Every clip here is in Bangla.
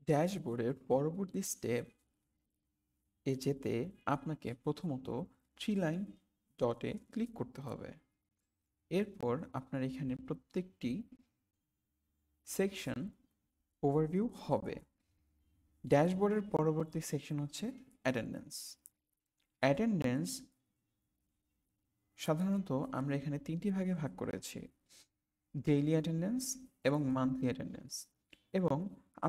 ড্যাশবোর্ডের পরবর্তী স্টেপ যেতে আপনাকে প্রথমত 3 লাইন ডটে ক্লিক করতে হবে। এরপর আপনার এখানে প্রত্যেকটি সেকশন ওভারভিউ হবে। ড্যাশবোর্ডের পরবর্তী সেকশন হচ্ছে অ্যাটেন্ডেন্স। অ্যাটেন্ডেন্স সাধারণত আমরা এখানে 3টি ভাগে ভাগ করেছি: ডেইলি অ্যাটেন্ডেন্স এবং মান্থলি অ্যাটেন্ডেন্স। এবং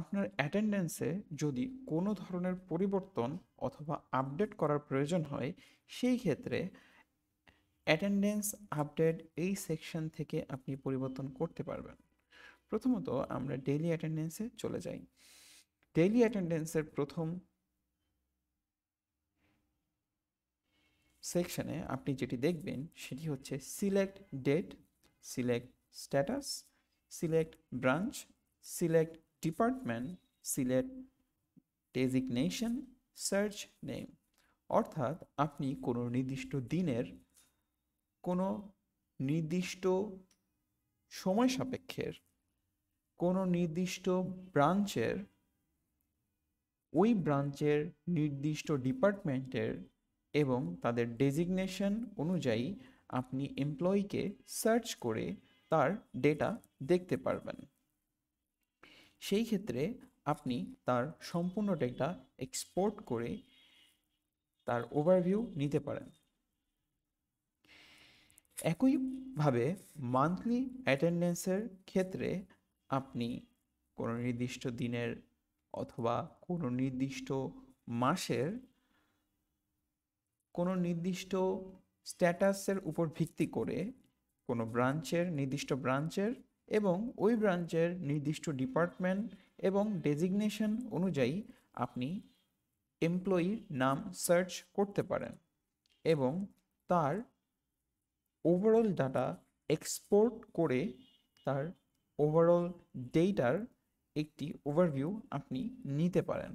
আপনার অ্যাটেন্ডেন্সে যদি কোনো ধরনের পরিবর্তন অথবা আপডেট করার প্রয়োজন হয়, সেই ক্ষেত্রে অ্যাটেন্ডেন্স আপডেট এই সেকশন থেকে আপনি পরিবর্তন করতে পারবেন। প্রথমত আমরা ডেইলি অ্যাটেন্ডেন্সে চলে যাই। ডেইলি অ্যাটেন্ডেন্সের প্রথম সেকশনে আপনি যেটি দেখবেন সেটি হচ্ছে select date, select status, select branch, select department, select designation, search name. অর্থাৎ আপনি কোনো নির্দিষ্ট দিনের কোনো নির্দিষ্ট সময় সাপেক্ষের কোনো নির্দিষ্ট ব্রাঞ্চের ওই ব্রাঞ্চের নির্দিষ্ট ডিপার্টমেন্টের এবং তাদের ডেজিগনেশন অনুযায়ী আপনি এমপ্লয়িকে সার্চ করে তার ডেটা দেখতে পারবেন। সেই ক্ষেত্রে আপনি তার সম্পূর্ণ ডেটা এক্সপোর্ট করে তার ওভারভিউ নিতে পারেন। একইভাবে মান্থলি অ্যাটেন্ডেন্সের ক্ষেত্রে আপনি কোনো নির্দিষ্ট দিনের অথবা কোনো নির্দিষ্ট মাসের কোনো নির্দিষ্ট স্ট্যাটাসের উপর ভিত্তি করে কোনো নির্দিষ্ট ব্রাঞ্চের এবং ওই ব্রাঞ্চের নির্দিষ্ট ডিপার্টমেন্ট এবং ডেজিগনেশন অনুযায়ী আপনি এমপ্লয়ির নাম সার্চ করতে পারেন এবং তার ওভারঅল ডাটা এক্সপোর্ট করে তার ওভারঅল ডেটার একটি ওভারভিউ আপনি নিতে পারেন।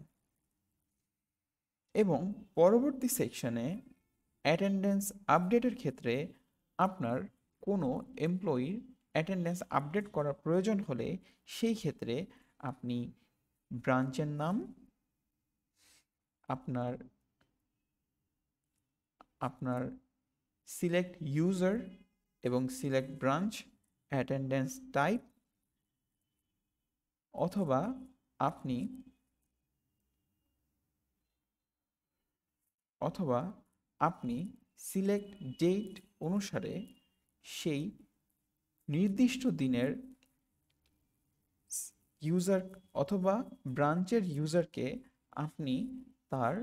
এবং পরবর্তী সেকশনে অ্যাটেন্ডেন্স আপডেটের ক্ষেত্রে আপনার কোনো এমপ্লয়ির অ্যাটেন্ডেন্স আপডেট করার প্রয়োজন হলে সেই ক্ষেত্রে আপনি ব্রাঞ্চের নাম, আপনার সিলেক্ট ইউজার এবং সিলেক্ট ব্রাঞ্চ, অ্যাটেন্ডেন্স টাইপ, অথবা আপনি সিলেক্ট ডেট অনুসারে সেই নির্দিষ্ট দিনের ইউজার অথবা ব্রাঞ্চের ইউজারকে আপনি তার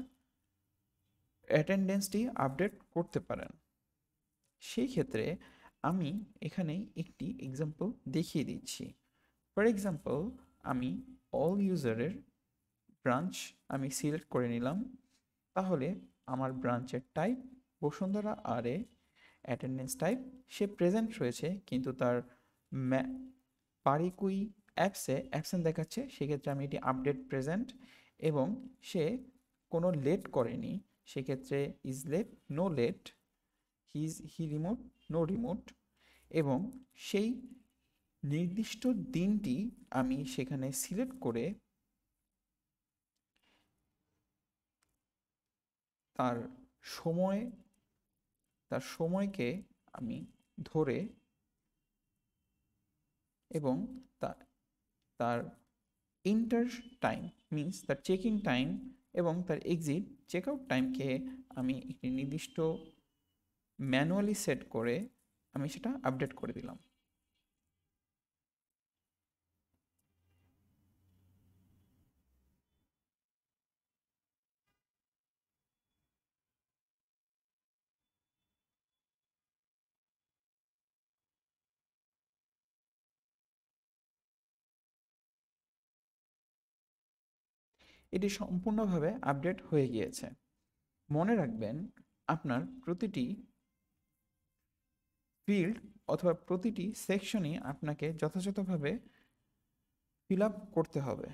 অ্যাটেন্ডেন্সটি আপডেট করতে পারেন। সেই ক্ষেত্রে আমি এখানে একটি এক্সাম্পল দেখিয়ে দিচ্ছি। ফর এক্সাম্পল, আমি অল ইউজারের ব্রাঞ্চ আমি সিলেক্ট করে নিলাম। তাহলে আমার ব্রাঞ্চের টাইপ বসুন্ধরা আর অ্যাটেন্ডেন্স টাইপ সে প্রেজেন্ট রয়েছে, কিন্তু তার পারিকুই অ্যাপসে অ্যাবসেন্ট দেখাচ্ছে। সেক্ষেত্রে আমি এটি আপডেট প্রেজেন্ট, এবং সে কোনো লেট করেনি, সেক্ষেত্রে ইজ লেট, নো লেট, হি রিমোট, নো রিমোট। এবং সেই নির্দিষ্ট দিনটি আমি সেখানে সিলেক্ট করে তার সময়কে আমি ধরে এবং তার ইন্টার টাইম মিনস তার চেকিং টাইম এবং তার এক্সিট চেক আউট টাইমকে আমি একটি নির্দিষ্ট ম্যানুয়ালি সেট করে আমি সেটা আপডেট করে দিলাম। এটি সম্পূর্ণভাবে আপডেট হয়ে গিয়েছে। মনে রাখবেন, আপনার প্রতিটি ফিল্ড অথবা প্রতিটি সেকশনই আপনাকে যথাযথভাবে ফিল আপ করতে হবে।